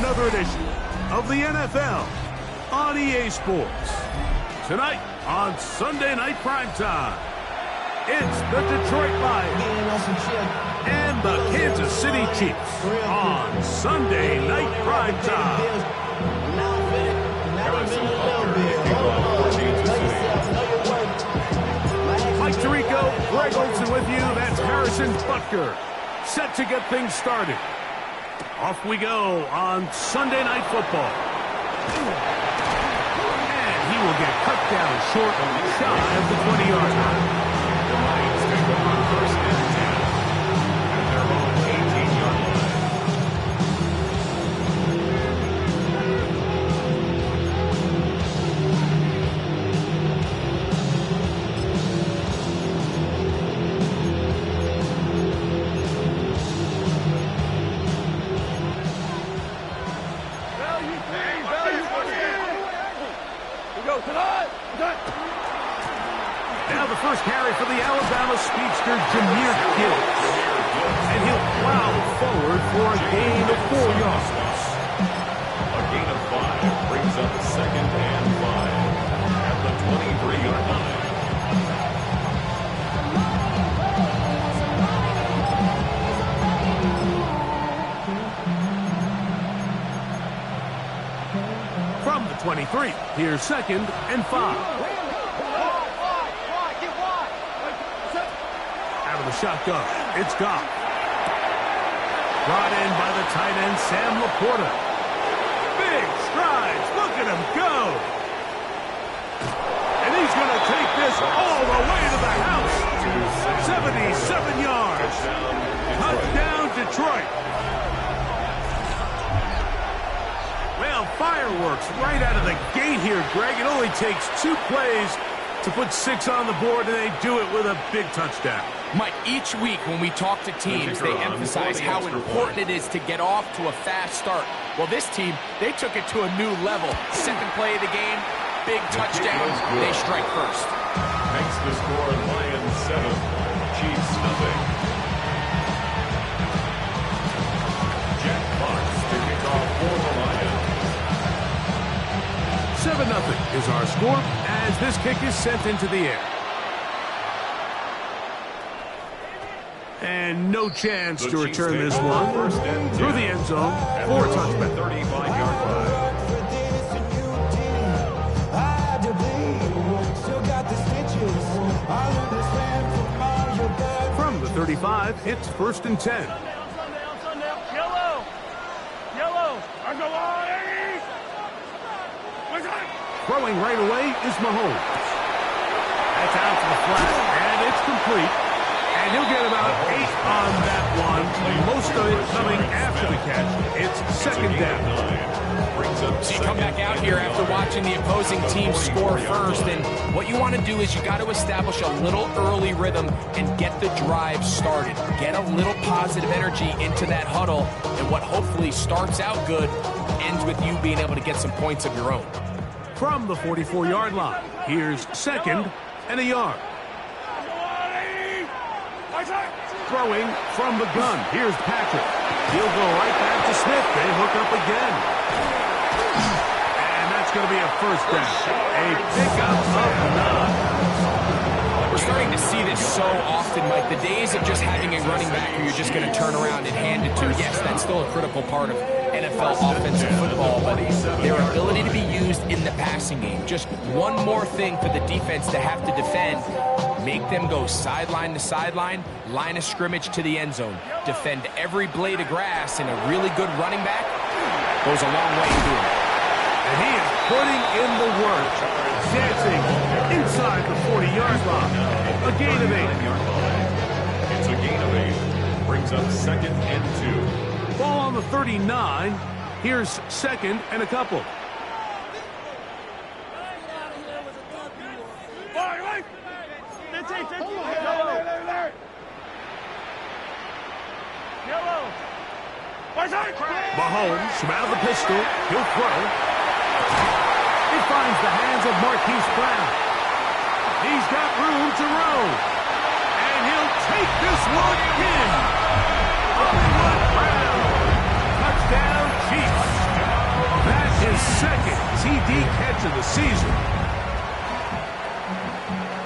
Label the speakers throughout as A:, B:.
A: another edition of the NFL on EA Sports. Tonight on Sunday Night Primetime, it's the Detroit Lions and the Kansas City Chiefs on Sunday Night Primetime. Mike Tirico, Greg Olsen with you. That's Harrison Butker, set to get things started. Off we go on Sunday Night Football. And he will get cut down short shy of the 20-yard line. The Lions take over first and 10 at their own 18-yard line. Now the first carry for the Alabama speedster, Jameer Gibbs. And he'll plow forward for a gain of 4 yards.
B: A gain of 5 brings up second and 5 at the 23-yard line.
A: From the 23, here's second and 5. Out of the shotgun, it's Goff. Brought in by the tight end, Sam Laporta. Big strides, look at him go. And he's going to take this all the way to the house. 77 yards. Touchdown, Detroit. Well, fireworks right out of the gate here, Greg. It only takes 2 plays to put 6 on the board, and they do it with a big touchdown.
C: Mike, each week when we talk to teams, they emphasize how important it is to get off to a fast start. Well, this team, they took it to a new level. Second play of the game, big touchdown, they strike first.
B: Makes the score Lions 7, Chiefs nothing. Jack Fox to kick off for the Lions.
A: 7-0 is our score as this kick is sent into the air. And no chance to return this one through the end zone for a touchback.
B: 35-yard line.
A: From the 35, it's first and 10. Throwing right away is Mahomes. That's out to the flat, and it's complete. And he'll get about 8 on that one. Most of it coming after the catch. It's second down.
C: So you come back out here after watching the opposing team score first, and what you want to do is you got to establish a little early rhythm and get the drive started. Get a little positive energy into that huddle, and what hopefully starts out good ends with you being able to get some points of your own.
A: From the 44-yard line, here's second and a yard. Throwing from the gun. Here's Patrick. He'll go right back to Smith. They hook up again. And that's going to be a first down. A pickup of 9.
C: We're starting to see this so often, Mike. The days of just having a running back who you're just going to turn around and hand it to, yes, that's still a critical part of NFL offensive football, but their ability to be used in the passing game. Just one more thing for the defense to have to defend. Make them go sideline to sideline, line of scrimmage to the end zone. Defend every blade of grass, and a really good running back goes a long way in doing it.
A: And he is putting in the work, dancing inside the 40-yard line. A gain of 8.
B: It's a gain of 8. Brings up second and 2.
A: Ball on the 39. Here's second and a couple. Mahomes from out of the pistol. He'll throw. He finds the hands of Marquise Brown. He's got room to roam. And he'll take this one in. Hollywood Brown. Touchdown, Chiefs. second TD catch of the season.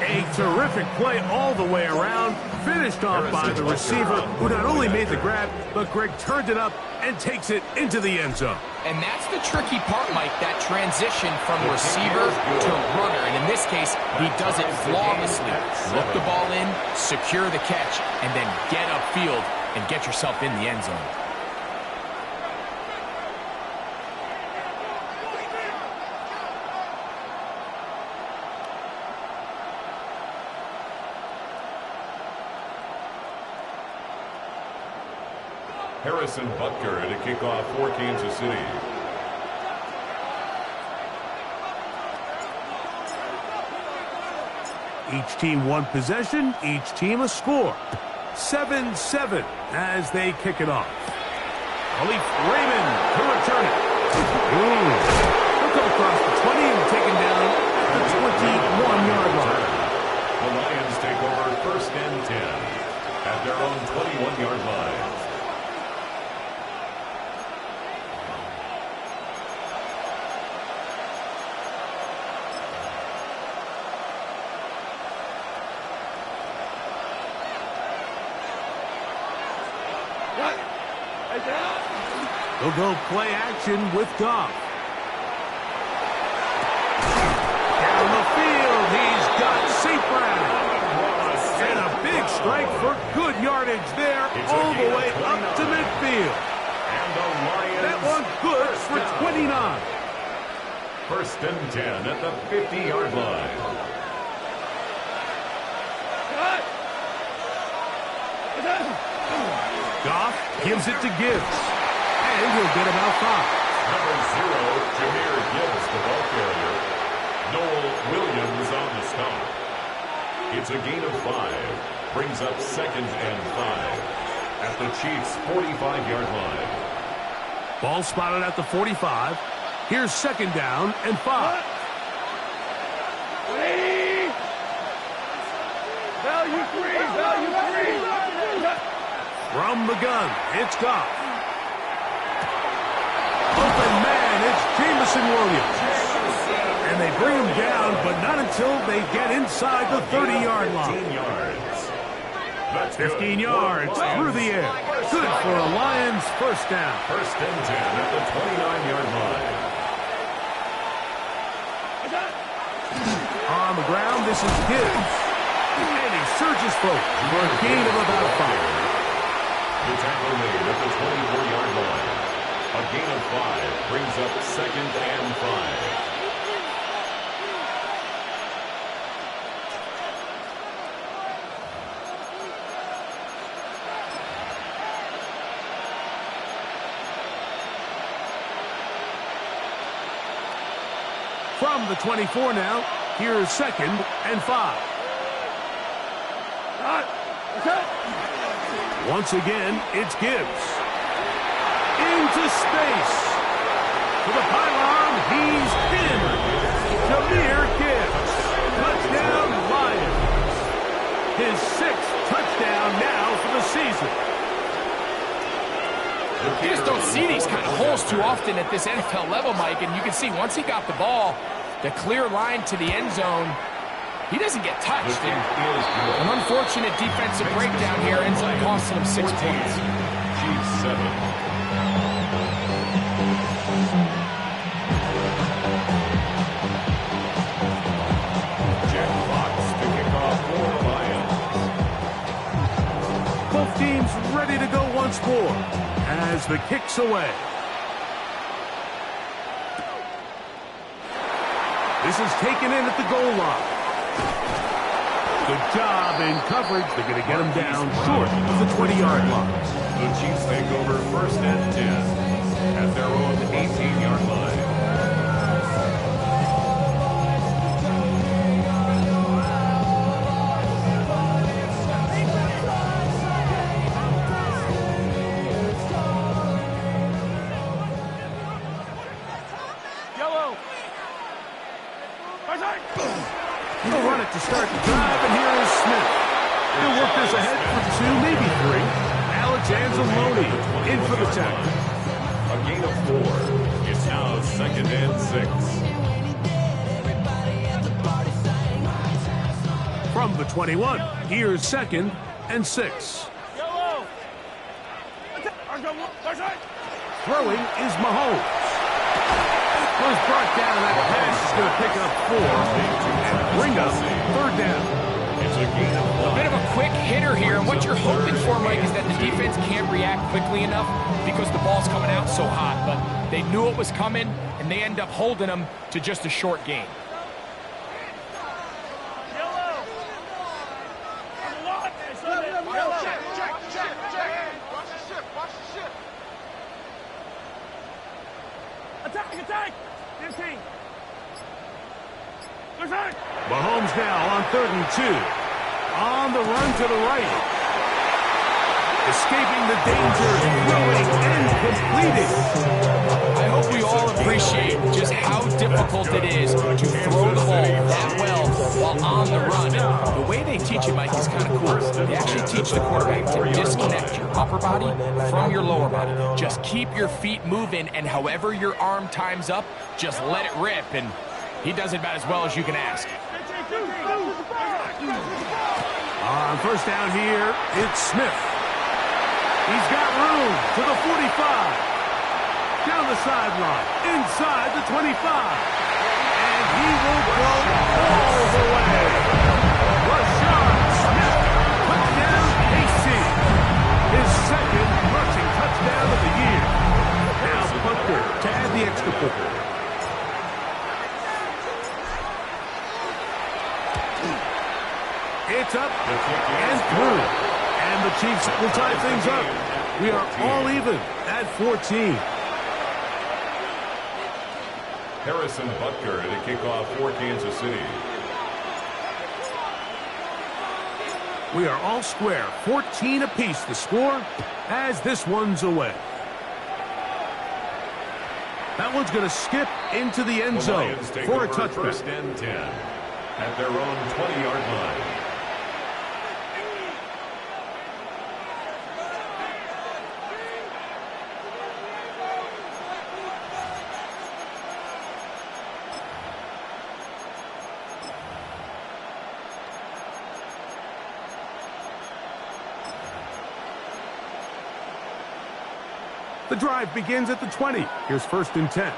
A: A terrific play all the way around, finished off by the receiver, who not only made the grab, but Greg turned it up and takes it into the end zone.
C: And that's the tricky part, Mike, that transition from receiver to runner. And in this case, he does it flawlessly. Look the ball in, secure the catch, and then get upfield and get yourself in the end zone.
B: Harrison Butker to kick off for Kansas City.
A: Each team one possession, each team a score. 7-7 as they kick it off. Khalif Raymond to return it. He'll come across the 20 and taken down at the 21-yard line.
B: The Lions take over 1st and 10 at their own 21-yard line.
A: He'll go play action with Goff. Down the field, he's got St. Brown. And a big strike for good yardage there all the way up to midfield.
B: And the Lions.
A: That one good for 29.
B: 1st and 10 at the 50-yard line.
A: Goff gives it to Gibbs. And he'll get about 5.
B: Number 0, Jahmyr Gibbs, the ball carrier. Noel Williams on the stop. It's a gain of 5. Brings up 2nd and 5 at the Chiefs' 45-yard line.
A: Ball spotted at the 45. Here's 2nd down and 5.
D: Value free.
A: From the gun, it's Goff. Open man, it's Jameson Williams. And they bring him down, but not until they get inside the 30-yard line.
B: 15 yards. That's
A: 15 yards through the air. Good for a Lions 1st down.
B: 1st and 10 at the 29-yard line.
A: On the ground, this is Gibbs. And he surges forward for a gain of about 5.
B: The tackle made at the 24-yard line. A gain of 5 brings up 2nd and 5.
A: From the 24 now, here's 2nd and 5. Once again, it's Gibbs. Into space. To the pylon, he's in. Jahmyr Gibbs. Touchdown, Lions. His 6th touchdown now for the season.
C: You just don't see these kind of holes too often at this NFL level, Mike, and you can see once he got the ball, the clear line to the end zone, he doesn't get touched. An unfortunate defensive breakdown here ends up costing him 6 points.
B: Chiefs 7.
A: Both teams ready to go once more as the kick's away. This is taken in at the goal line. Good job in coverage. They're going to get him down short of the 20-yard line.
B: The Chiefs take over 1st and 10 at their own 18-yard line.
A: He'll run it to start the drive, and here is Smith. He'll work this ahead for 2, maybe 3. Alex Anzalone in for the tackle.
B: A gain of 4. It's now second and 6.
A: From the 21, here's second and 6. Throwing is Mahomes. Was brought down. That pass is going to pick up 4 and bring up third down.
B: It's a gain of 1.
C: A bit of a quick hitter here, and what you're hoping for, Mike, is that the defense can't react quickly enough because the ball's coming out so hot. But they knew it was coming, and they end up holding them to just a short gain.
A: Attack! 15. Mahomes now on 3rd and 2. On the run to the right. Escaping the danger, throwing and completing.
C: I hope we all appreciate just how difficult it is to throw the ball that well while on the run. The way they teach it, Mike, is kind of cool. They actually teach the quarterback to disconnect your upper body from your lower body. Just keep your feet moving, and however your arm times up, just let it rip, and he does it about as well as you can ask.
A: On first down here, it's Smith. He's got room to the 45. Down the sideline, inside the 25. And he will go all the way. Rashad Smith, touchdown KC. His second rushing touchdown of the year. Now Butker to add the extra point. It's up and through. And the Chiefs will tie things up. We are all even at 14.
B: Harrison Butker to kick off for Kansas City.
A: We are all square. 14 apiece the score as this one's away. That one's going to skip into the end zone for a touchback.
B: First and 10 at their own 20-yard line.
A: The drive begins at the 20. Here's 1st and 10.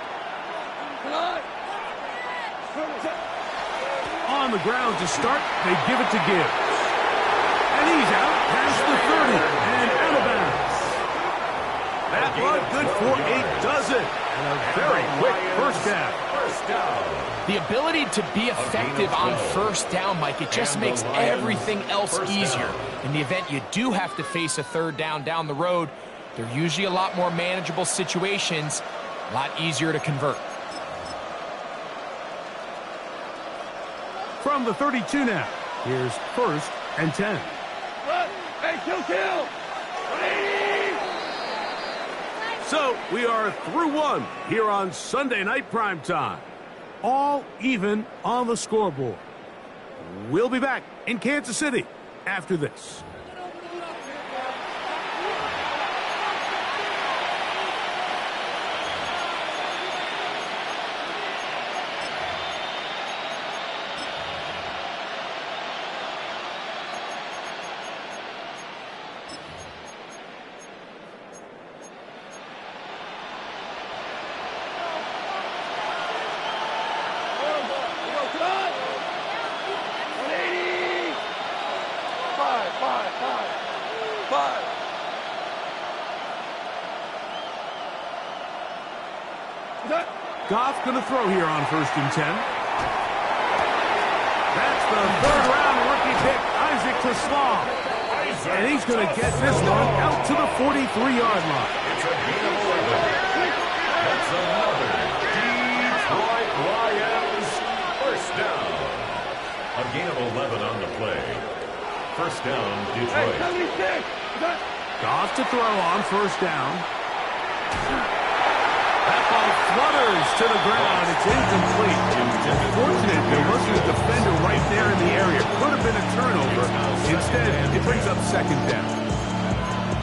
A: On the ground to start, they give it to Gibbs. And he's out past the 30 and out of bounds. That run good for a dozen. And a very quick first down.
C: The ability to be effective on first down, Mike, it just makes everything else easier. In the event you do have to face a third down the road, they're usually a lot more manageable situations, a lot easier to convert.
A: From the 32 now, here's 1st and 10.
D: Hey, kill!
A: So we are through one here on Sunday Night Primetime. All even on the scoreboard. We'll be back in Kansas City after this. Goff going to throw here on 1st and 10. That's the 3rd-round rookie pick, Isaac Teslam. And he's going to get this one out to the 43-yard line.
B: It's a gain of 11. That's another Detroit Lions first down. A gain of 11 on the play. First down, Detroit.
A: Goff to throw on 1st down. That ball flutters to the ground. It's incomplete. Fortunate there wasn't a defender right there in the area. Could have been a turnover. Instead, it brings up 2nd down.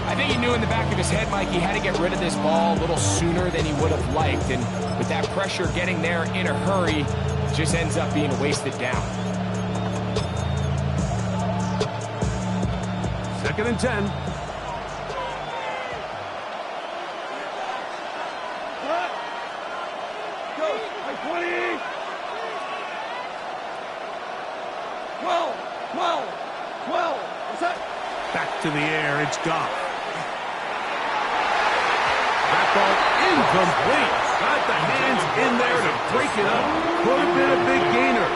C: I think he knew in the back of his head, Mike, he had to get rid of this ball a little sooner than he would have liked. And with that pressure getting there in a hurry, it just ends up being wasted down.
A: 2nd and 10.
D: Go, 20. 12. What's that?
A: Back to the air, it's Goff. That ball incomplete. Got the hands in there to break it up. Could have been a big gainer.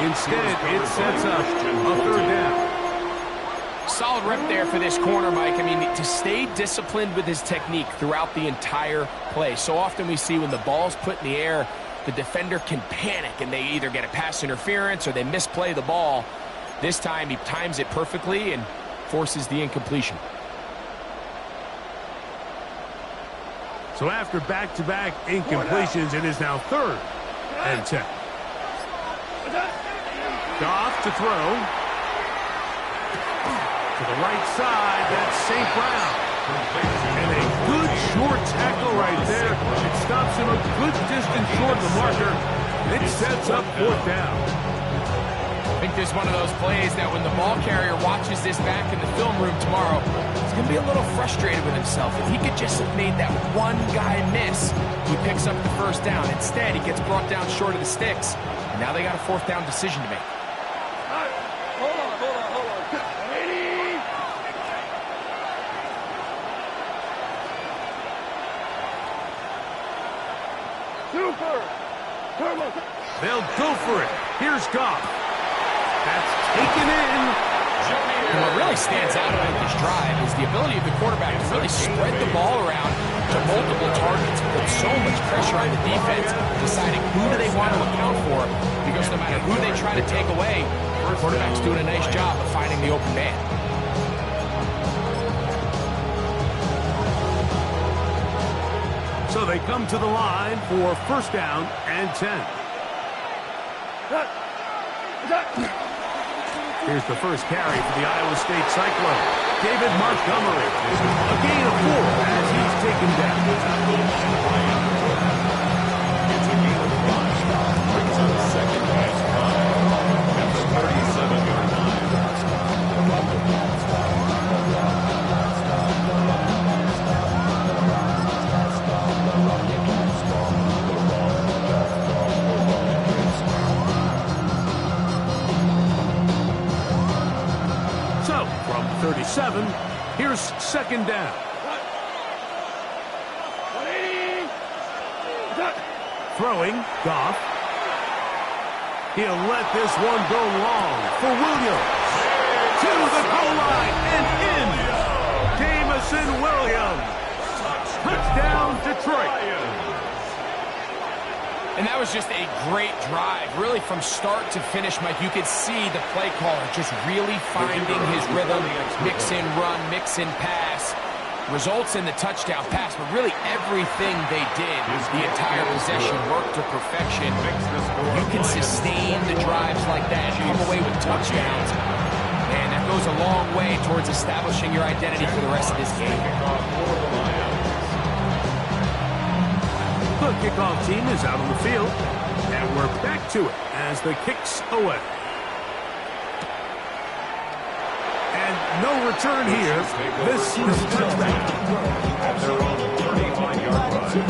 A: Instead, it sets up a 3rd down.
C: Solid rep there for this corner, Mike. I mean, to stay disciplined with his technique throughout the entire play. So often we see when the ball's put in the air, the defender can panic and they either get a pass interference or they misplay the ball. This time he times it perfectly and forces the incompletion.
A: So after back-to-back incompletions, it is now 3rd and 10. Goff to throw. To the right side, that's St. Brown. And a good short tackle right there. It stops him a good distance short of the marker. It sets up 4th down.
C: I think this is one of those plays that when the ball carrier watches this back in the film room tomorrow, he's going to be a little frustrated with himself. If he could just have made that one guy miss, he picks up the 1st down. Instead, he gets brought down short of the sticks. And now they got a 4th down decision to make.
D: Hold on. 80. Super. Turbo.
A: They'll go for it. Here's Goff. That's taken in.
C: And what really stands out about this drive is the ability of the quarterback to really spread the ball around to multiple targets, put so much pressure on the defense, deciding who do they want to account for, because no matter who they try to take away, the quarterback's doing a nice job of finding the open man.
A: So they come to the line for 1st down and 10. Here's the first carry for the Iowa State Cyclone. David Montgomery. A gain of 4 as he's taken down.
B: It's a gain of 5. Brings up 2nd and 5 at the 37-yard line.
A: So, from 37, here's 2nd down.
D: 180.
A: Throwing, Goff. He'll let this one go long for Williams. To the goal line and in. Jamison Williams. Touchdown, Detroit.
C: And that was just a great drive, really from start to finish, Mike. You could see the play caller just really finding his rhythm, mix in run, mix in pass, results in the touchdown pass, but really everything they did, the entire possession worked to perfection. You can sustain the drives like that, come away with touchdowns, and that goes a long way towards establishing your identity for the rest of this game.
A: The kickoff team is out on the field, and we're back to it as the kick's away. And no return here. This is a touchback.
B: At their own 35-yard line.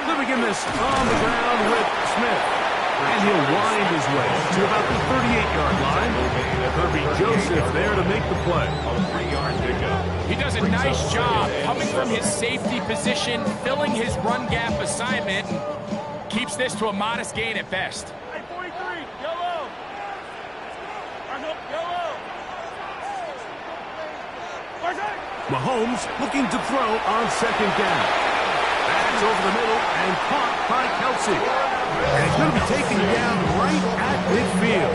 A: Living in this on the ground with Smith. And he'll wind his way to about the 38-yard line. Kirby Joseph there to make the play.
B: A 3-yard pickup.
C: He does a nice job coming from his safety position, filling his run gap assignment, and keeps this to a modest gain at best.
D: Hey, 43, yellow. Yellow.
A: Mahomes looking to throw on 2nd down. That's over the middle and caught by Kelsey. And it's going to be taken down right at midfield.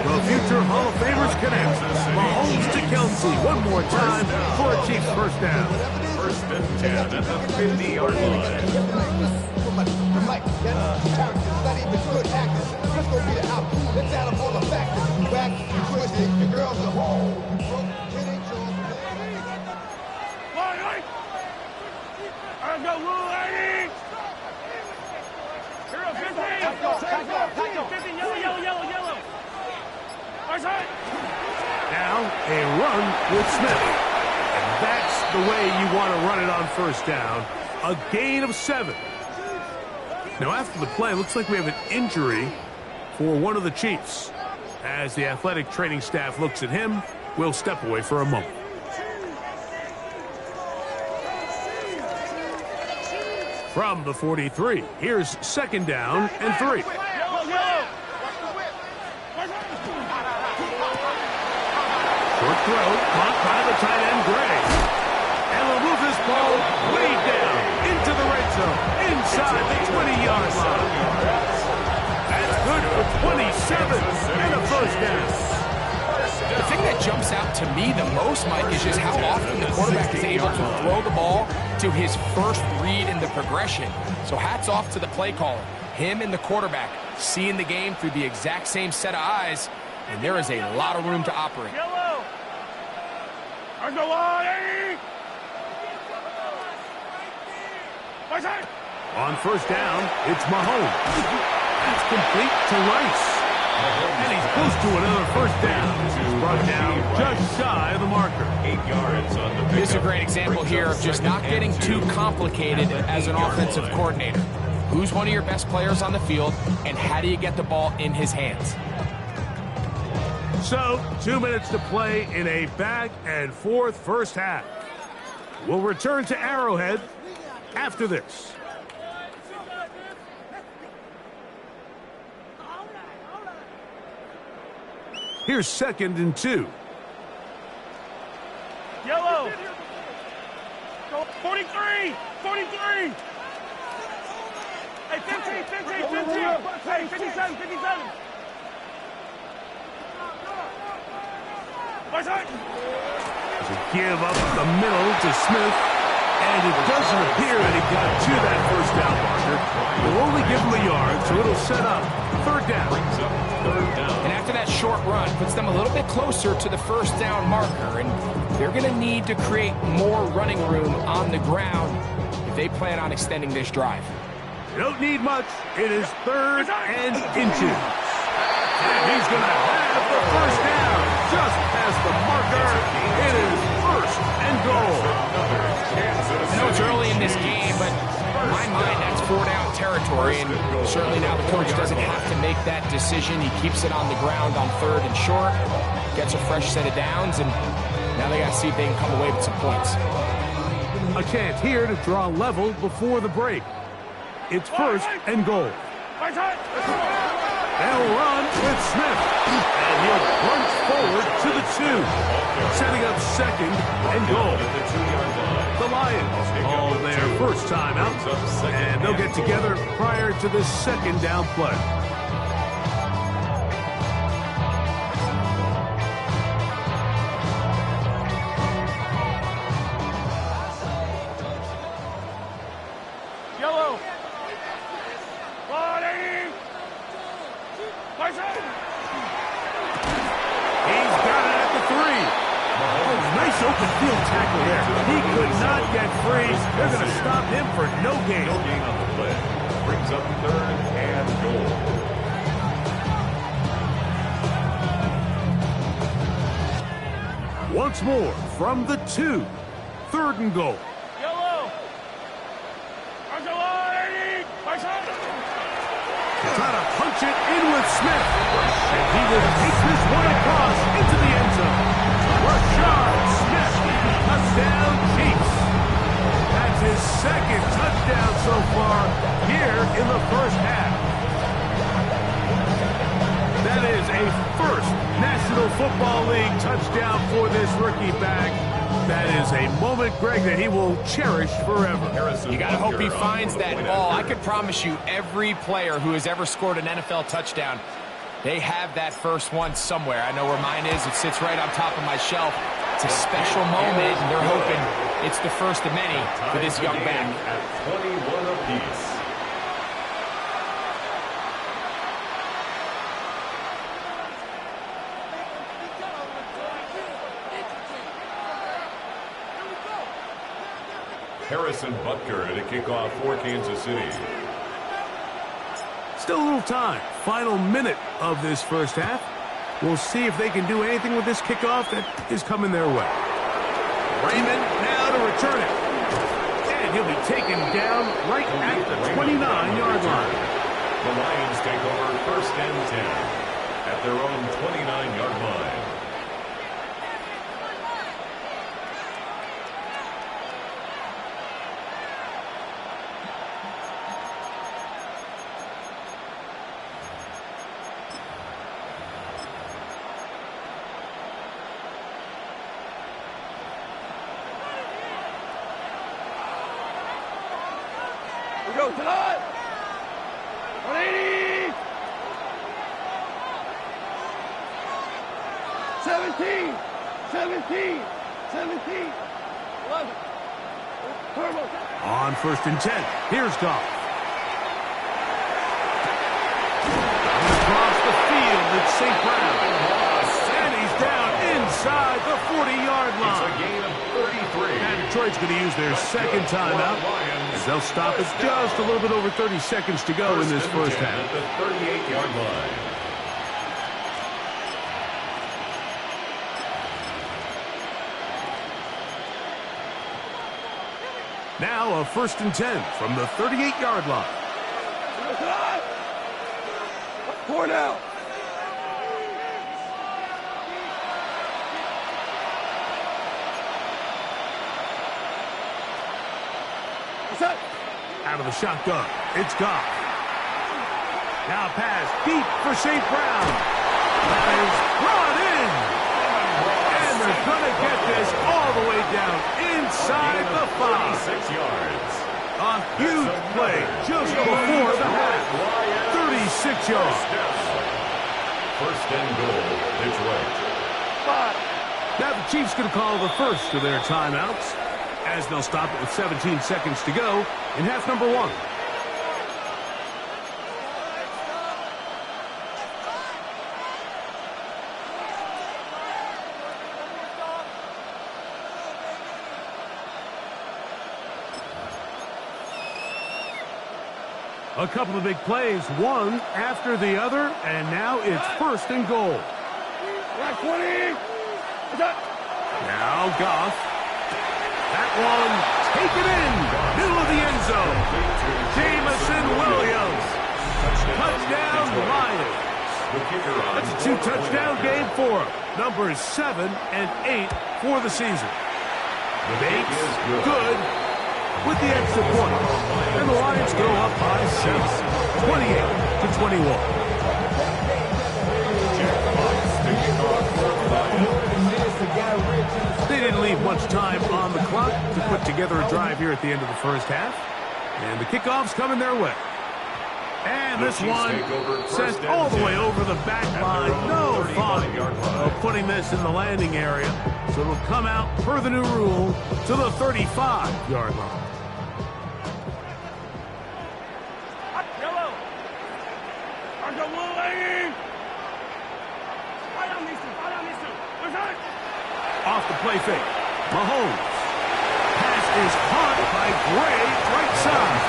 A: The future Hall of Famers connect. Mahomes to Kelsey. Kelsey one more time for a Chiefs first down.
B: First and 10 at the 50-yard line.
E: Mike, that's characters, not even good actors. Let's go get it out. Let's add up all the factors. You back, you twisted, your girl's a hole. You broke, it ain't yours.
D: Let's go, Lou, lady! Hero, 50! Let's go, 50, yellow! Nice hit!
A: Now a run with Smith. And that's the way you want to run it on first down. A gain of 7. Now after the play, looks like we have an injury for one of the Chiefs. As the athletic training staff looks at him, we'll step away for a moment. From the 43, here's second down and 3. Short throw, caught by the tight end, Gray. And we'll move this ball way down into the red zone, inside the 20-yard line. That's good for 27 and a first down.
C: The thing that jumps out to me the most, Mike, is just how often the quarterback is able to throw the ball to his first read in the progression. So hats off to the play caller. Him and the quarterback seeing the game through the exact same set of eyes, and there is a lot of room to operate.
D: Yellow! Let's go, Lady! Nice hit!
A: On first down, it's Mahomes. That's complete to Rice. And he's close to another first down. He's brought down just shy of the marker.
B: 8 yards on the pickup.
C: This is a great example here of just not getting too complicated as an offensive coordinator. Who's one of your best players on the field, and how do you get the ball in his hands?
A: So, 2 minutes to play in a back-and-forth first half. We'll return to Arrowhead after this. Here's second and 2.
D: Yellow! Go 43! 43! Hey, 50! Hey, 57! Nice hit!
A: There's a give up the middle to Smith, and it doesn't appear that he got to that first down marker. We'll only give him a yard, so it'll set up third down.
C: And after that short run, puts them a little bit closer to the first down marker, and they're going to need to create more running room on the ground if they plan on extending this drive.
A: You don't need much. It is third and inches. And he's going to have the first down just past the marker. It is first and goal.
C: I know it's early in this game, but in my mind, that's 4-down territory, and certainly now the coach doesn't have to make that decision. He keeps it on the ground on third and short, gets a fresh set of downs, and now they got to see if they can come away with some points.
A: A chance here to draw level before the break. It's first and goal. They'll run with Smith, and he'll plunge forward to the 2, setting up second and goal. The Lions call their first time out, and they'll get together prior to this second down play.
D: Yellow! 180! Nice hit!
A: He's got it at the 3. Oh, nice open field tackle there. He could not get free. They're going to stop him for no gain.
B: No gain on the play. Brings up third and goal.
A: Once more from the 2. Third and goal.
D: Yellow! Nice hit! Nice hit!
A: Trying to punch it in with Smith. And he will take this one across into the end zone. Rashard Smith, touchdown Chiefs. That's his second touchdown so far here in the first half. That is a first National Football League touchdown for this rookie back. That is a moment, Greg, that he will cherish forever.
C: You got to hope he finds that ball. I could promise you every player who has ever scored an NFL touchdown, they have that first one somewhere. I know where mine is. It sits right on top of my shelf. It's a special moment, and they're hoping it's the first of many for this young back.
B: At 21 apiece. Harrison Butker to kick off for Kansas City.
A: Still a little time. Final minute of this first half. We'll see if they can do anything with this kickoff that is coming their way. Raymond now to return it. And he'll be taken down right at the 29-yard line.
B: The Lions take over 1st and 10 at their own 29-yard line.
D: Go tonight. 180. 17. 11. Turbo.
A: On 1st and 10. Here's Goff. Across the field, it's St. Brown. And he's down inside the 40-yard line.
B: It's a gain of 33.
A: And Detroit's going to use their second timeout. They'll stop it just a little bit over 30 seconds to go in this first half.
B: At the 38-yard line.
A: Now a 1st and 10 from the 38-yard line.
D: 4 down.
A: Out of the shotgun, it's Goff. Now pass deep for St. Brown. That is brought in. And they're going to get this all the way down inside the 5.
B: 6 yards.
A: A huge play just before the half. 36 yards.
B: 1st and goal, Detroit.
D: 5.
A: Now the Chiefs going to call the first of their timeouts, as they'll stop it with 17 seconds to go in half number 1. A couple of big plays, one after the other, and now it's 1st and goal.
D: 20.
A: Now Goff. That one taken in, middle of the end zone. Jamison Williams. Touchdown, Lions. That's a 2-touchdown game for him. Numbers 7 and 8 for the season. Bates, good, with the extra point. And the Lions go up by 7, 28-21. They didn't leave much time on the clock to put together a drive here at the end of the first half. And the kickoff's coming their way. And this one sent all the way over the back line. No thought of putting this in the landing area. So it'll come out, per the new rule, to the 35-yard line. Off the play fake. Mahomes. Pass is caught by Gray, right side.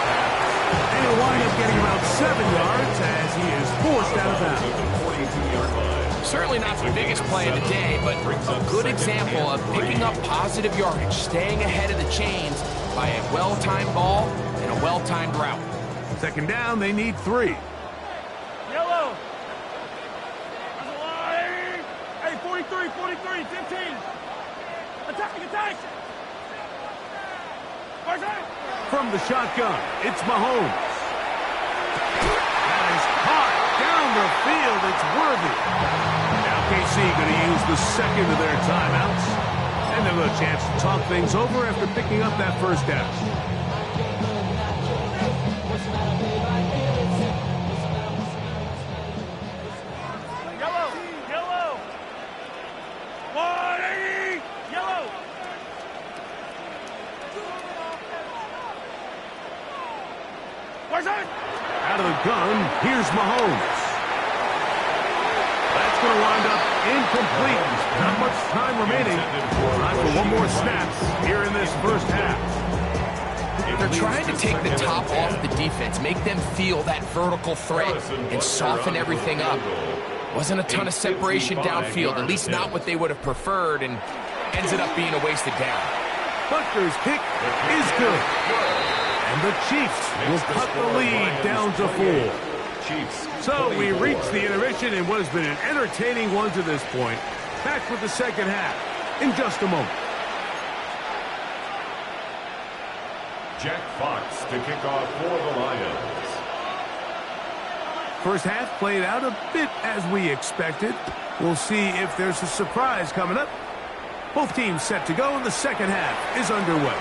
A: And he'll wind up getting about 7 yards as he is forced out of bounds.
C: Certainly not the biggest play of the day, but a good example of picking up positive yardage, staying ahead of the chains by a well-timed ball and a well-timed route.
A: 2nd down, they need 3.
D: Yellow. Hey, 43, 15. Attack!
A: From the shotgun, it's Mahomes. That is caught down the field. It's Worthy. Now KC going to use the second of their timeouts. And they'll have a chance to talk things over after picking up that first down.
D: Yellow. 180. Yellow.
A: gun, here's Mahomes. That's going to wind up incomplete. Not much time remaining. Time for one more snap here in this first half.
C: They're trying to take the top off the defense, make them feel that vertical threat, and soften everything up. Wasn't a ton of separation downfield, at least not what they would have preferred, and ends up being a wasted down.
A: Butker's kick is good. And the Chiefs will cut the lead down to 4. So we reach the intermission in what has been an entertaining one to this point. Back with the second half in just a moment.
B: Jack Fox to kick off for the Lions.
A: First half played out a bit as we expected. We'll see if there's a surprise coming up. Both teams set to go, and the second half is underway.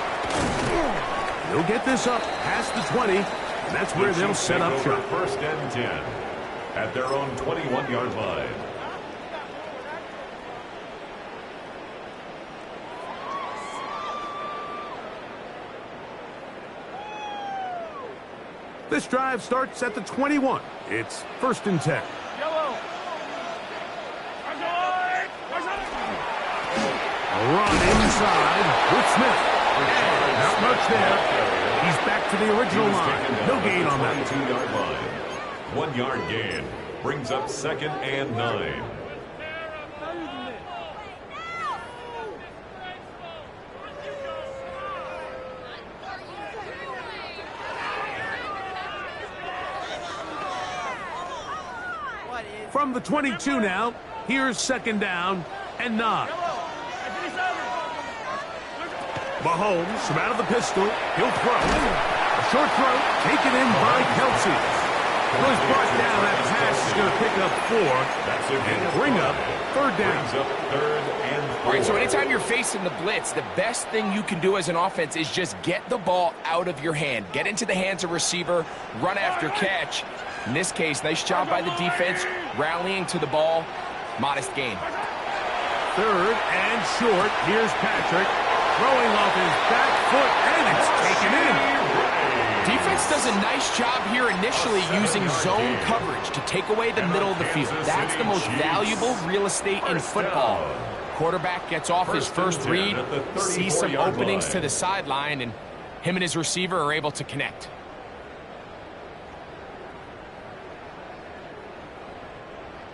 A: They'll get this up past the 20, and that's where they'll set up shop.
B: First and 10 at their own 21-yard line.
A: This drive starts at the 21. It's first and 10.
D: Yellow.
A: A run inside with Smith. And not much there. He's back to the original line. No gain on that.
B: 22-yard line. 1 yard gain brings up second and 9.
A: From the 22 now, here's second down and 9. Mahomes from out of the pistol. He'll throw. A short throw taken in by Kelsey. Was brought down. That pass is going to pick up 4 and bring up third down.
C: All right, so anytime you're facing the blitz, the best thing you can do as an offense is just get the ball out of your hand. Get into the hands of receiver, run after catch. In this case, nice job by the defense, rallying to the ball. Modest gain.
A: Third and short. Here's Patrick throwing off his back foot, and it's taken in.
C: Defense does a nice job here initially using zone coverage to take away the middle of the field. That's the most valuable real estate in football. Quarterback gets off his first read, sees some openings to the sideline, and him and his receiver are able to connect.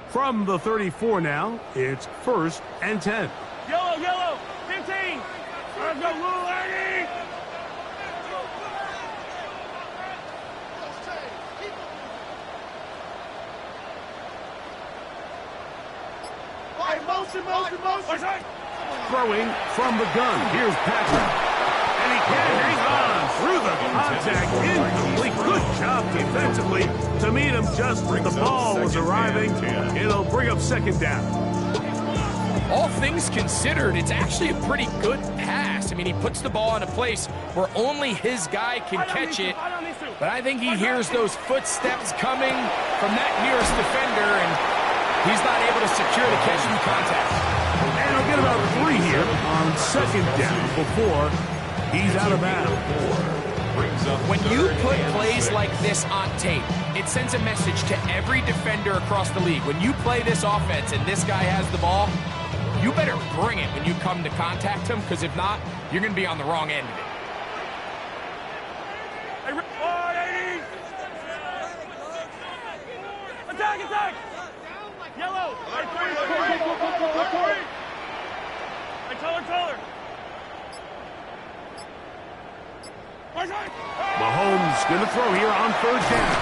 A: From the 34 now, it's first and 10.
D: Yellow, 15. Let's go, Lou Lady. Motion.
A: Throwing from the gun. Here's Patrick. And he can hang on through the contact. Incomplete. Good job defensively to meet him just when the ball was arriving. It'll bring up second down.
C: All things considered, it's actually a pretty good pass. I mean, he puts the ball in a place where only his guy can catch it. But I think he hears those footsteps coming from that nearest defender, and he's not able to secure the catch through contact.
A: And he'll get about 3 here on second down before he's out of bounds.
C: When you put plays like this on tape, it sends a message to every defender across the league. When you play this offense and this guy has the ball, you better bring it when you come to contact him, because if not, you're going to be on the wrong end of it.
D: Attack! Yellow! Taller!
A: Mahomes going to throw here on third down.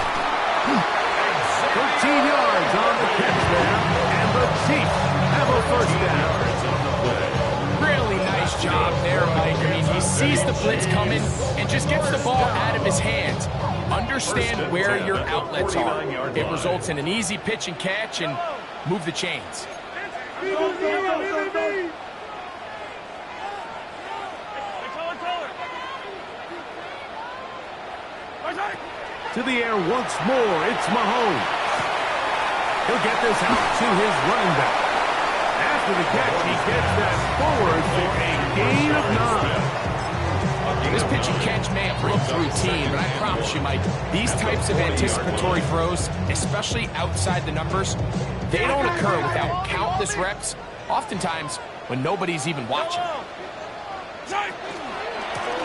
A: 13 yards on the catch there, and the Chiefs have a first down.
C: Really nice job there, Mike. I mean, he sees the blitz coming and just gets the ball out of his hands. Understand where your outlets are. It results in an easy pitch and catch and move the chains.
A: To the air once more, it's Mahomes. He'll get this out to his running back. After the catch, he gets that forward for a gain of 9.
C: This pitch and catch may have looked routine, but I promise you, Mike, these types of anticipatory throws, especially outside the numbers, they don't occur without countless reps, oftentimes when nobody's even watching.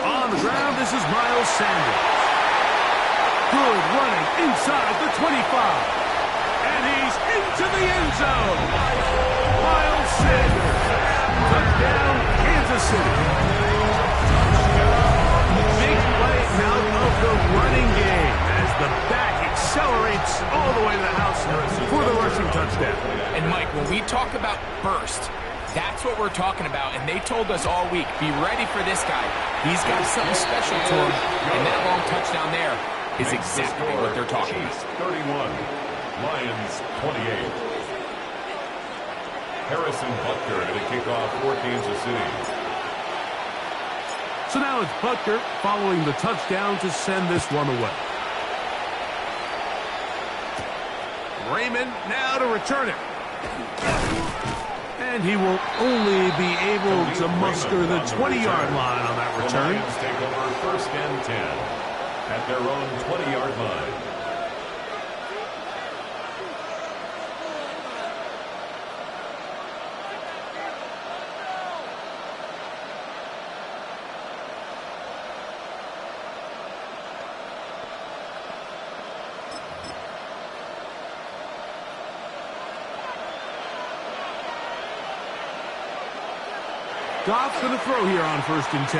A: On the ground, this is Miles Sanders. Good running inside the 25. And he's into the end zone. Miles Sanders. Touchdown, Kansas City. Big play out of the running game as the back accelerates all the way to the house for the rushing touchdown.
C: And Mike, when we talk about burst, that's what we're talking about, and they told us all week, be ready for this guy. He's got something special to him, and that long touchdown there is exactly what they're talking about.
B: 31, Lions 28. Harrison Butker to kick off for Kansas City.
A: So now it's Butker following the touchdown to send this one away. Raymond now to return it. And he will only be able to muster the 20-yard line on that return.
B: The Lions take over first and 10 at their own 20-yard line.
A: Goff's going to throw here on first and 10.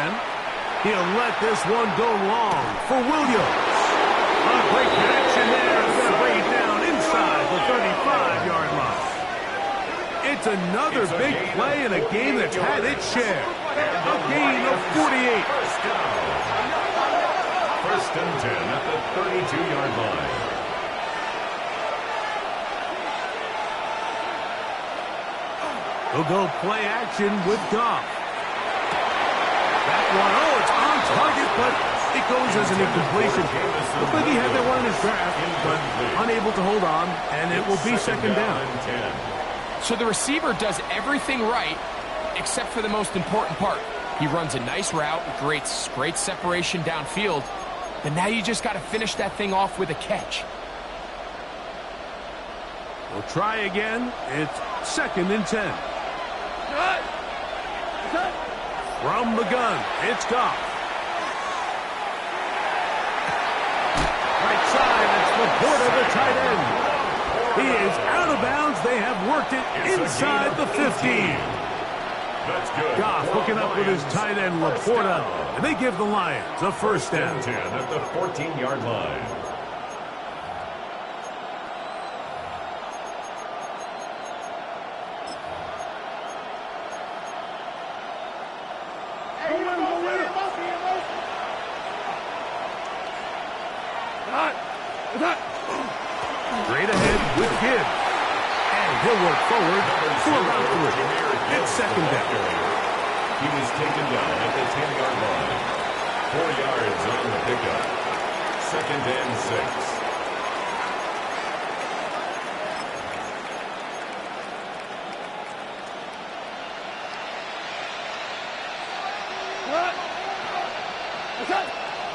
A: He'll let this one go long for Williams. A great connection there. He's going to bring it down inside the 35-yard line. It's another big play in a game that's had its share. A gain of 48.
B: First and 10 at the 32-yard line.
A: He'll go play action with Goff. That one, oh, it's on target, but it goes as an incompletion. Looks like he had that one in his grasp, but unable to hold on, and it will be second down.
C: So the receiver does everything right, except for the most important part. He runs a nice route, creates great separation downfield, but now you just got to finish that thing off with a catch.
A: We'll try again. It's second and 10. From the gun, it's Goff. Right side, it's Laporta, the tight end. He is out of bounds. They have worked it inside the 15.
B: That's good.
A: Goff hooking up with his tight end, Laporta, and they give the Lions a first down.
B: 10 at the 14-yard line.
A: Straight ahead with Gibbs. And he'll work forward for about 3. It's second down.
B: He was taken down at the 10-yard line. 4 yards on the pickup. Second and 6.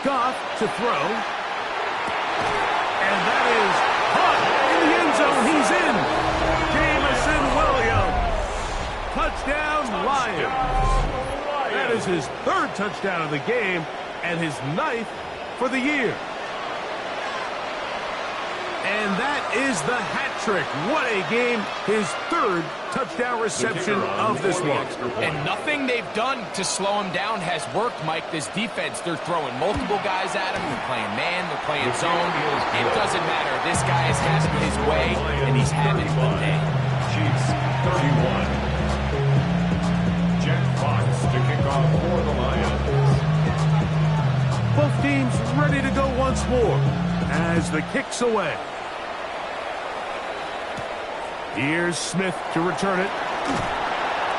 A: Goff to throw. And that is caught in the end zone. He's in. Jamison Williams. Touchdown, Lions. That is his 3rd touchdown of the game and his 9th for the year. And that is the hat trick. What a game. His 3rd touchdown reception of this one.
C: And nothing they've done to slow him down has worked, Mike. This defense, they're throwing multiple guys at him. They're playing man, they're playing zone. It doesn't matter. This guy is having his way, and he's having the day.
B: Chiefs 31. Jack Fox to kick off for the Lions.
A: Both teams ready to go once more as the kick's away. Here's Smith to return it.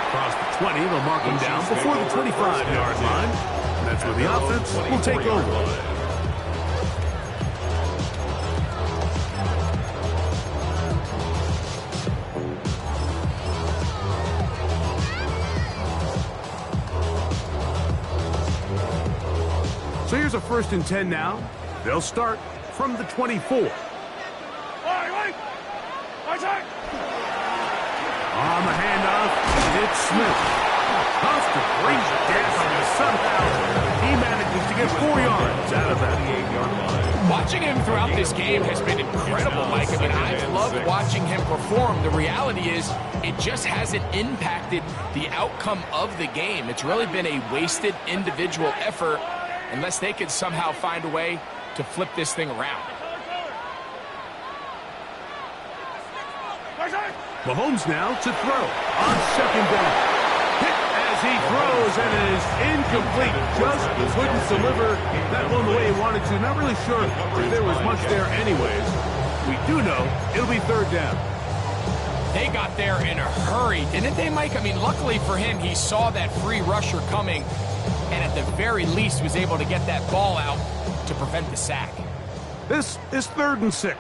A: Across the 20, they'll mark him down before the 25-yard line. And that's where the offense will take over. Here's a 1st and 10 now. They'll start from the 24. On the handoff, it's Smith. Off the great gas, and somehow he manages to get 4 yards out of that.
C: Watching him throughout this game has been incredible, Mike. I mean, I've loved watching him perform. The reality is it just hasn't impacted the outcome of the game. It's really been a wasted individual effort unless they could somehow find a way to flip this thing around.
A: Mahomes now to throw on 2nd down. Hit as he throws, and it is incomplete. Just couldn't deliver that one the way he wanted to. Not really sure if there was much there anyways. We do know it'll be 3rd down.
C: They got there in a hurry, didn't they, Mike? I mean, luckily for him, he saw that free rusher coming, and at the very least was able to get that ball out to prevent the sack.
A: This is 3rd and 6.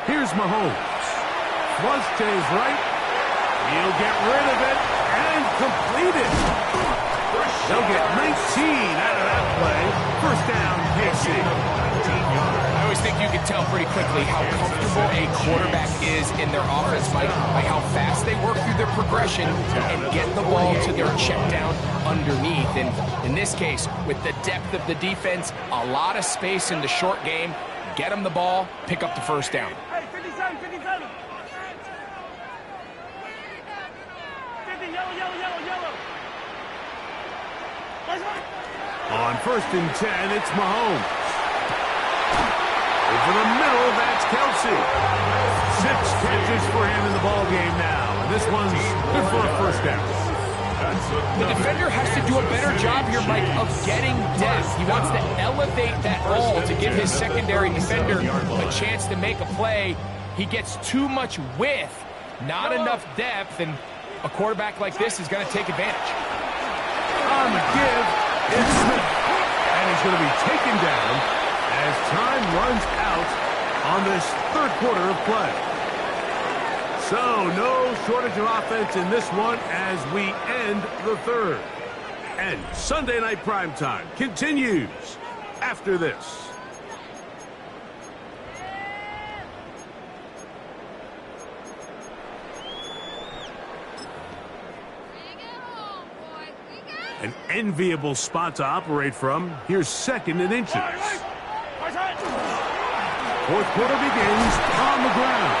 A: Here's Mahomes. Flush to his right. He'll get rid of it and complete it. They'll get 19 out of that play. 1st down, KC.
C: I always think you can tell pretty quickly how comfortable a quarterback is in their offense, Mike, by how fast they work through their progression and get the ball to their check down underneath. And in this case, with the depth of the defense, a lot of space in the short game, get them the ball, pick up the 1st down.
D: Hey, 57, 57. 50, yellow.
A: On 1st and 10, it's Mahomes. Over the middle, that's Kelsey. 6 catches for him in the ball game now. And this one's good for a 1st down.
C: The defender has to do a better job here, Mike, of getting depth. He wants to elevate that ball to give his secondary defender a chance to make a play. He gets too much width, not enough depth, and a quarterback like this is going to take advantage.
A: On the give, it's Smith. And he's going to be taken down as time runs out on this 3rd quarter of play. So, no shortage of offense in this one as we end the 3rd. And Sunday Night Primetime continues after this. An enviable spot to operate from. Here's 2nd and inches. 4th quarter begins on the ground.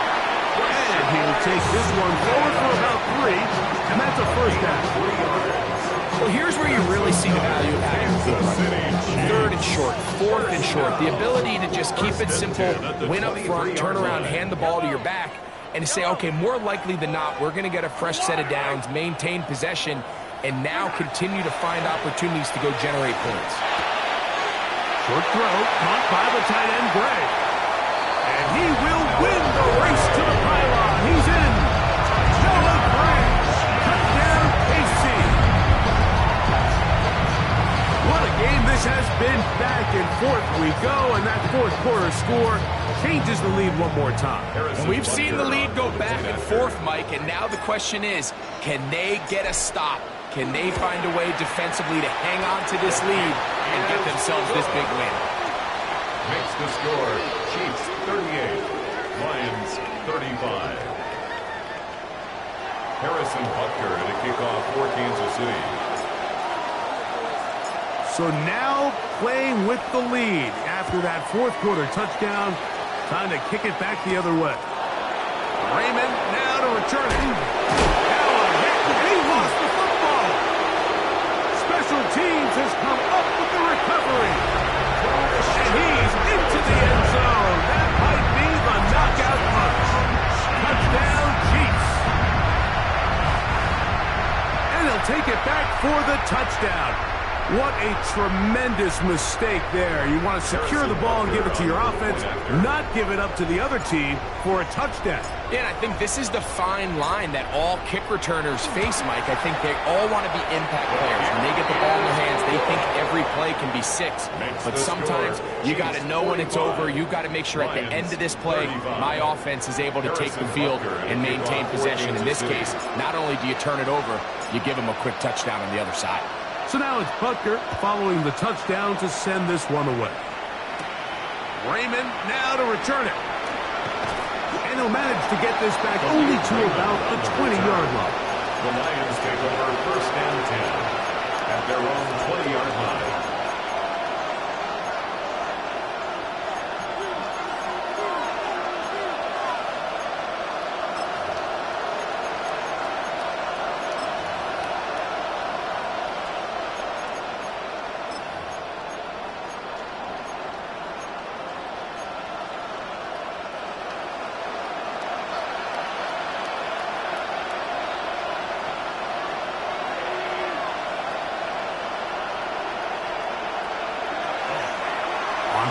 A: And he'll take this one forward for about 3, and that's a 1st down.
C: Well, here's where you really see the value of having a good run. 3rd and short, 4th and short. The ability to just keep it simple, win up front, turn around, hand the ball to your back, and to say, okay, more likely than not, we're going to get a fresh set of downs, maintain possession, and now continue to find opportunities to go generate points.
A: Short throw, caught by the tight end, Gray. And he will win the race to the pylon. He's in. Noah Gray. Touchdown, KC. What a game this has been. Back and forth we go, and that 4th quarter score changes the lead one more time.
C: And we've seen the lead go back and forth, Mike, and now the question is, can they get a stop? Can they find a way defensively to hang on to this lead and get themselves this big win?
B: Makes the score Chiefs 38, Lions 35. Harrison Butker to kick off for Kansas City.
A: So now playing with the lead after that 4th quarter touchdown. Time to kick it back the other way. Raymond now to return it. Now a hit, and he lost the football. Special teams has come up with the recovery. And he's into the end zone. That might be the knockout punch. Touchdown, Chiefs. And he'll take it back for the touchdown. What a tremendous mistake there. You want to secure the ball and give it to your offense, not give it up to the other team for a touchdown.
C: Yeah, and I think this is the fine line that all kick returners face, Mike. I think they all want to be impact players. When they get the ball in their hands, they they think every play can be 6. But sometimes you got to know when it's over. You got to make sure at the end of this play, my offense is able to take the field and maintain possession. In this case, not only do you turn it over, you give them a quick touchdown on the other side.
A: So now it's Butker following the touchdown to send this one away. Raymond now to return it. And he'll manage to get this back only to about the 20-yard line.
B: The Lions take over 1st and 10 at their own 20-yard line.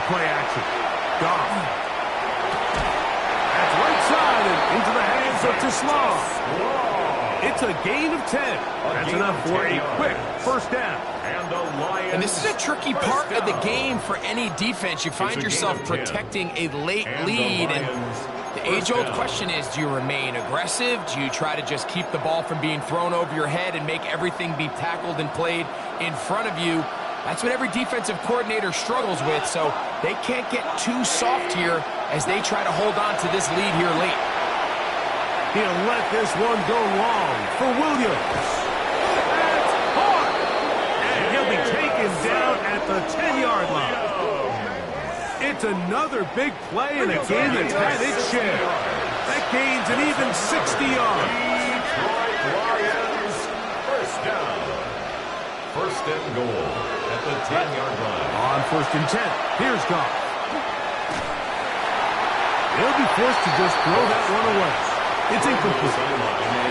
A: Play action. Goff. That's right side and into the hands of Tislam. It's a gain of 10. That's enough for a quick 1st down.
C: And this is a tricky part of the game for any defense. You find yourself protecting a late lead. And the age-old question is, do you remain aggressive? Do you try to just keep the ball from being thrown over your head and make everything be tackled and played in front of you? That's what every defensive coordinator struggles with, so they can't get too soft here as they try to hold on to this lead here late.
A: He'll let this one go long for Williams. That's hard. And he'll be taken down at the 10-yard line. It's another big play in a game that's had its share. That gains an even 60 yards.
B: Detroit Lions, 1st down. 1st and goal at the 10-yard line.
A: On 1st and 10, here's Goff. He'll be forced to just throw that one away. It's incomplete.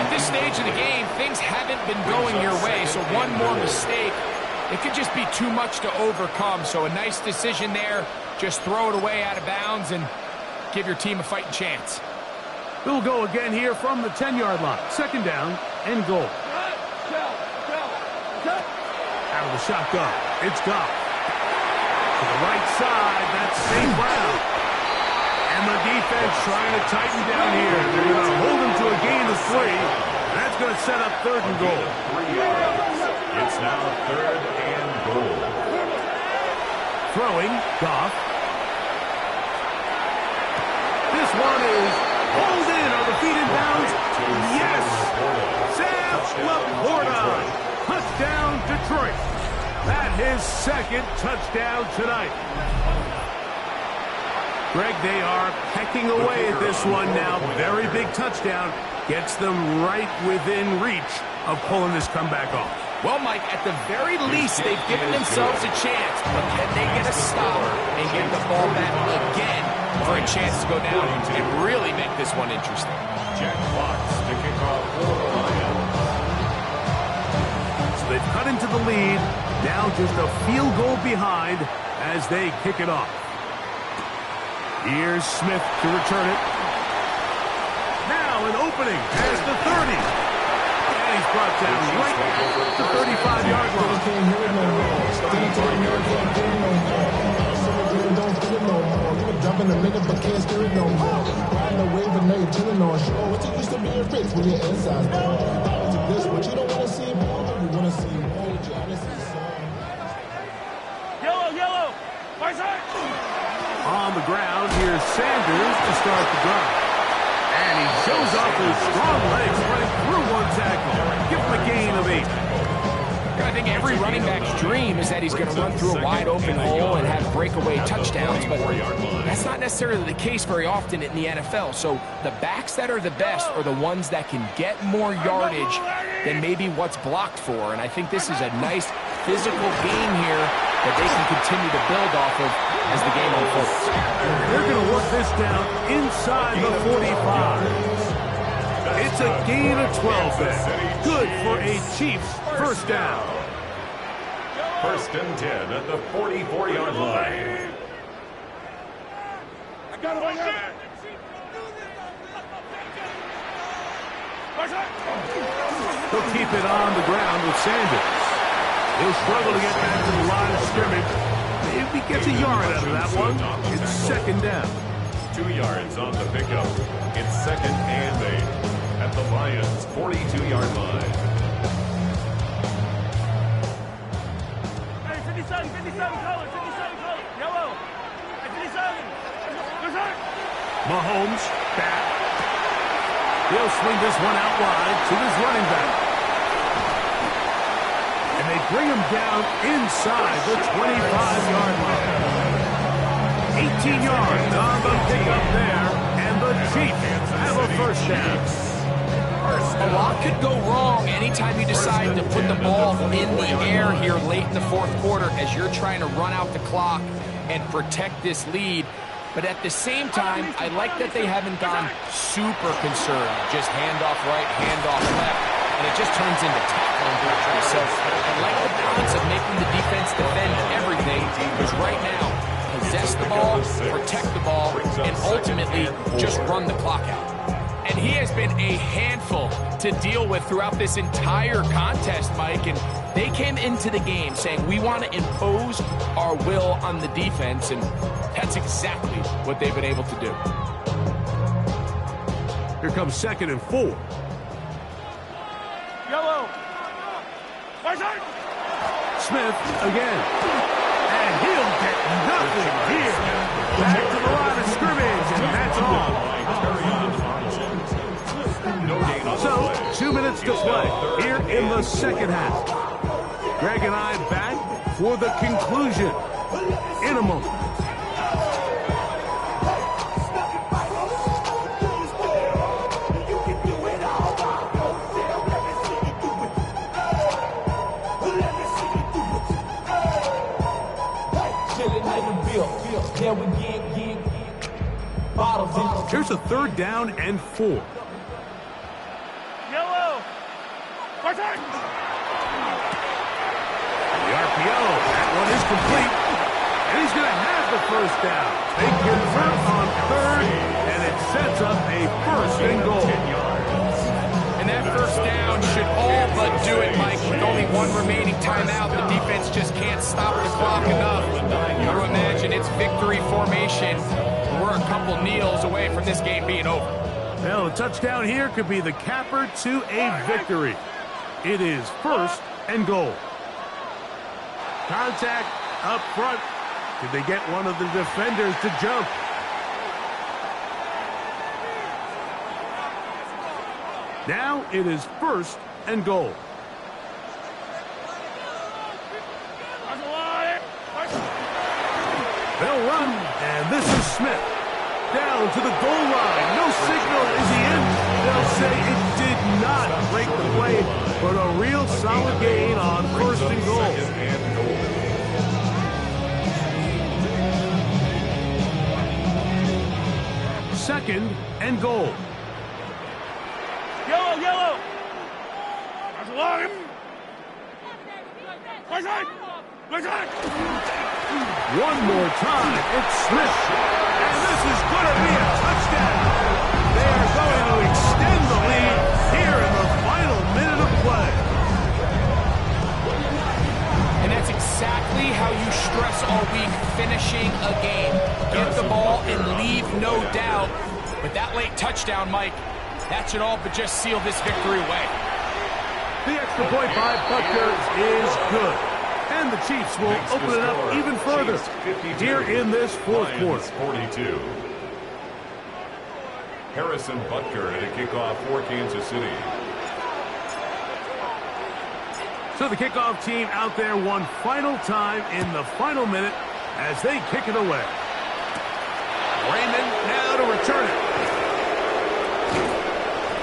C: At this stage of the game, things haven't been going your way, so one more mistake, it could just be too much to overcome. So a nice decision there. Just throw it away out of bounds and give your team a fighting chance.
A: He'll go again here from the 10-yard line. 2nd down and goal. Out of the shotgun, it's Goff. To the right side, that's St. Brown. And the defense trying to tighten down here. They're going to hold him to a gain of 3. That's going to set up 3rd and goal.
B: 3 yards. It's now 3rd and goal.
A: Throwing, Goff. This one is pulled in. Are the feet in bounds? Yes! Sam Laporta. Touchdown, Detroit. That's his 2nd touchdown tonight. Greg, they are pecking away at this one now. Very big touchdown. Gets them right within reach of pulling this comeback off.
C: Well, Mike, at the very least, they've given themselves a chance. But can they get a stop and get the ball back again for a chance to go down and really make this one interesting?
B: Jack Fox to kick off for the Lions.
A: So they've cut into the lead. Now just a field goal behind as they kick it off. Here's Smith to return it. Now an opening past the 30. And he's brought down right at the 35-yard line.
F: Jumping a minute, but can't steer it no more. Riding a wave and now you're chilling on shore. What's it used to be a fix when your inside's down? This what you don't want to see more. You want to see more. You honestly saw.
D: Yellow. Far side.
A: On the ground, here's Sanders to start the drive. And he shows off his strong legs running through one tackle. Give him a gain of 8.
C: I think every running back's dream is that he's going to run through a wide open hole and have breakaway touchdowns, but that's not necessarily the case very often in the NFL. So the backs that are the best are the ones that can get more yardage than maybe what's blocked for. And I think this is a nice physical game here that they can continue to build off of as the game unfolds.
A: They're going to work this down inside the 45. It's a gain of 12 there. Good for a Chiefs first down.
B: 1st and 10 at the 44-yard line.
D: I got him.
A: He'll keep it on the ground with Sanders. He'll struggle to get back to the line of scrimmage. If he gets a yard out of that one, it's second down.
B: 2 yards on the pickup. It's second and 8 at the Lions' 42-yard line.
D: Hey, 57, 57, color, 57, color. Yellow. Hey, 57. Good shot.
A: Mahomes back. He'll swing this one out wide to his running back. And they bring him down inside the 25-yard line. 18 yards on the pickup there, and the Chiefs have a first down.
C: A lot could go wrong anytime you decide to put the ball in the air here late in the fourth quarter as you're trying to run out the clock and protect this lead. But at the same time, I like that they haven't gone super concerned. Just handoff right, handoff left, and it just turns into tackling victory. So I like the balance of making the defense defend everything, because right now, possess the ball, protect the ball, and ultimately just run the clock out. And he has been a handful to deal with throughout this entire contest, Mike. And they came into the game saying, we want to impose our will on the defense. And that's exactly what they've been able to do.
A: Here comes second and 4.
D: Yellow. Right side.
A: Smith again. And he'll get nothing here. Back to the line of scrimmage, and that's all. So, 2 minutes to play here in the second half. Greg and I back for the conclusion in a moment. Here's a third down and 4.
D: Yellow. Right side.
A: The RPO, that one is complete. And he's going to have the first down. They convert on third, and it sets up a first and goal.
C: And that first down should all but do it, Mike. With only one remaining timeout, the defense just can't stop the clock enough. You got to imagine it's victory formation. We're a couple kneels away from this game being over.
A: Well, a touchdown here could be the capper to a victory. It is first and goal. Contact up front. Did they get one of the defenders to jump? Now it is first and goal. They'll run, and this is Smith. Down to the goal line. No signal. Is he in? They'll say it did not break the play, but a real solid gain on first and goal. Second and goal.
D: Yellow, yellow. That's a line. Right side. Right side.
A: One more time. It's Smith. And this is going to be a touchdown. They are going to extend the lead here in the final minute of play.
C: And that's exactly how you stress all week, finishing a game. Get the ball and leave no doubt. But that late touchdown, Mike, that should all but just seal this victory away.
A: The extra point by Butker is good. And the Chiefs will open it up even further here in this fourth quarter.
B: 42. Harrison Butker at a kickoff for Kansas City.
A: So the kickoff team out there one final time in the final minute as they kick it away. Raymond now to return it.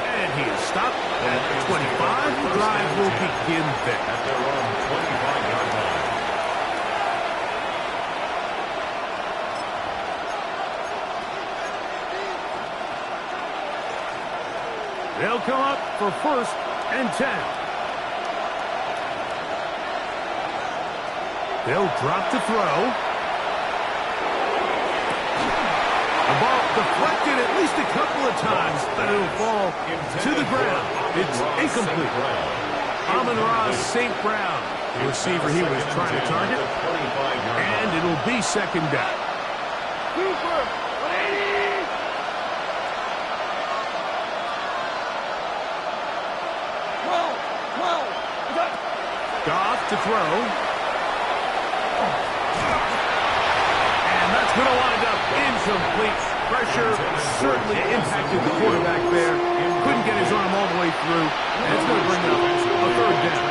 A: And he is stopped at 25. The drive will begin there.
B: At their own 25-yard line.
A: They'll come up for first and 10. They'll drop to throw. The ball deflected at least a couple of times, but it'll fall to the ground. It's incomplete. Amon-Ra St. Brown The receiver he was trying to target. And it'll be second down.
D: Cooper, 180.
A: Goff to throw. And that's going to wind up incomplete. Pressure certainly impacted the quarterback there. Couldn't get his arm all the way through. And it's going to bring up a third down.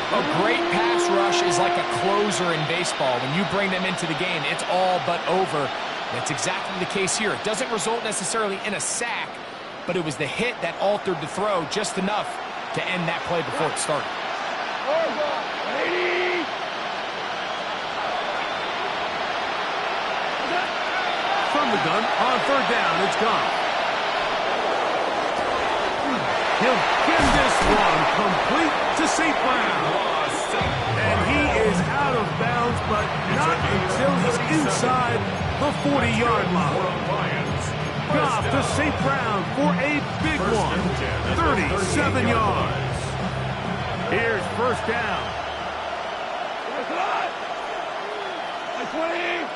C: A great pass rush is like a closer in baseball. When you bring them into the game, it's all but over. That's exactly the case here. It doesn't result necessarily in a sack, but it was the hit that altered the throw just enough to end that play before it started.
A: From the gun, on third down, it's gone. He'll give this one complete to St. Brown. And he is out of bounds, but not until he's inside the 40-yard line. Goff to St. Brown for a big one, 37 yards. Here's first down.
D: 20.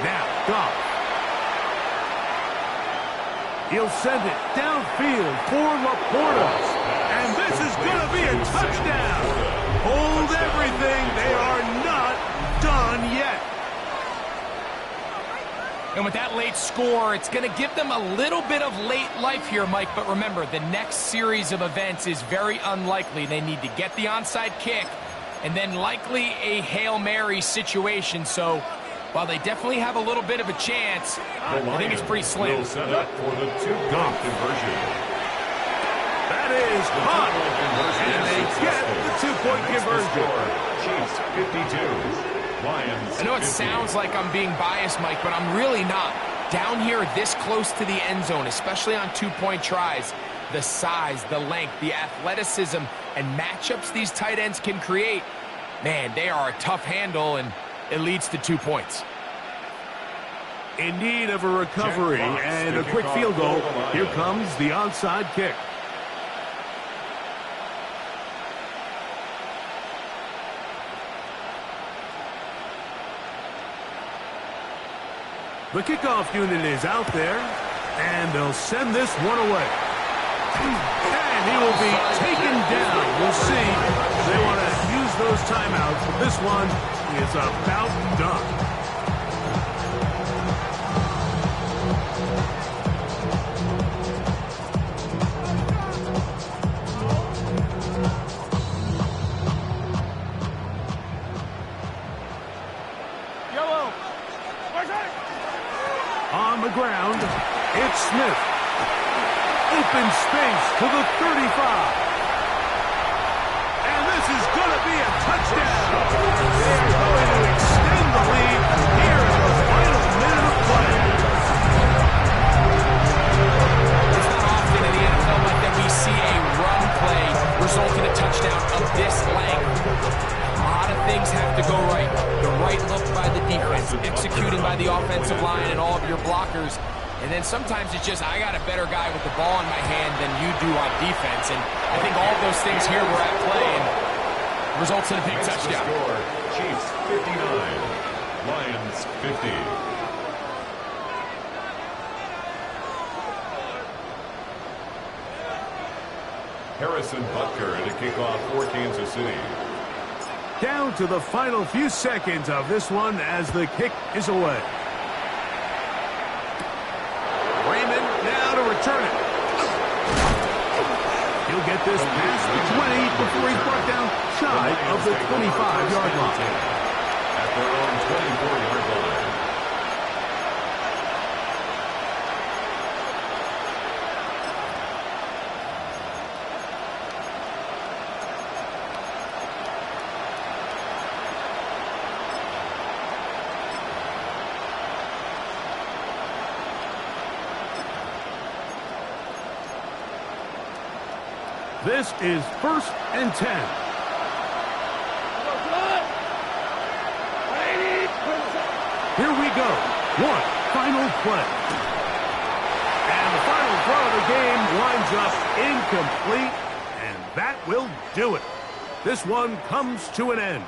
A: Now, Goff. He'll send it downfield for Laporta. And this is going to be a touchdown. Hold everything. They are not done yet.
C: And with that late score, it's going to give them a little bit of late life here, Mike. But remember, the next series of events is very unlikely. They need to get the onside kick and then likely a Hail Mary situation. So while they definitely have a little bit of a chance, I think it's pretty slim.
B: Set up for the two-point conversion.
A: That is hot. And they get the two-point conversion.
B: Chiefs 52. Lions
C: I know it
B: 50.
C: sounds like I'm being biased, Mike, but I'm really not. Down here this close to the end zone, especially on two-point tries, the size, the length, the athleticism, and matchups these tight ends can create, man, they are a tough handle, and it leads to 2 points.
A: In need of a recovery and a quick field goal. Here comes the onside kick. The kickoff unit is out there, and they'll send this one away. And he will be taken down. We'll see. They want to use those timeouts, but this one is about done. On the ground, it's Smith. Open space to the 35. And this is going to be a touchdown. They're going to extend the lead here in the final minute of play.
C: It's not often in the NFL like that we see a run play result in a touchdown of this length. A lot of things have to go right. The right look by the defense, executing by the offensive line and all of your blockers. And then sometimes it's just, I got a better guy with the ball in my hand than you do on defense. And I think all of those things here were at play and results in a big touchdown.
B: Score, Chiefs 59, Lions 50. Harrison Butker to kick off for Kansas City.
A: Down to the final few seconds of this one as the kick is away. Raymond now to return it. He'll get this past the 20 before he's brought down shy of the 25-yard line.
B: At their own 24-yard line.
A: This is 1st and 10. Here we go. One final play. And the final throw of the game winds up incomplete. And that will do it. This one comes to an end.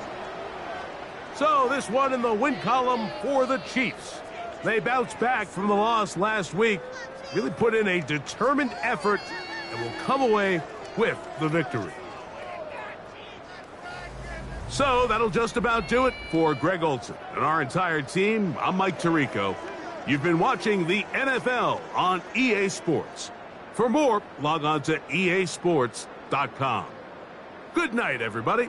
A: So this one in the win column for the Chiefs. They bounced back from the loss last week, really put in a determined effort, and will come away with the victory. So that'll just about do it for Greg Olson and our entire team. I'm Mike Tirico. You've been watching the NFL on EA Sports. For more, log on to easports.com. Good night, everybody.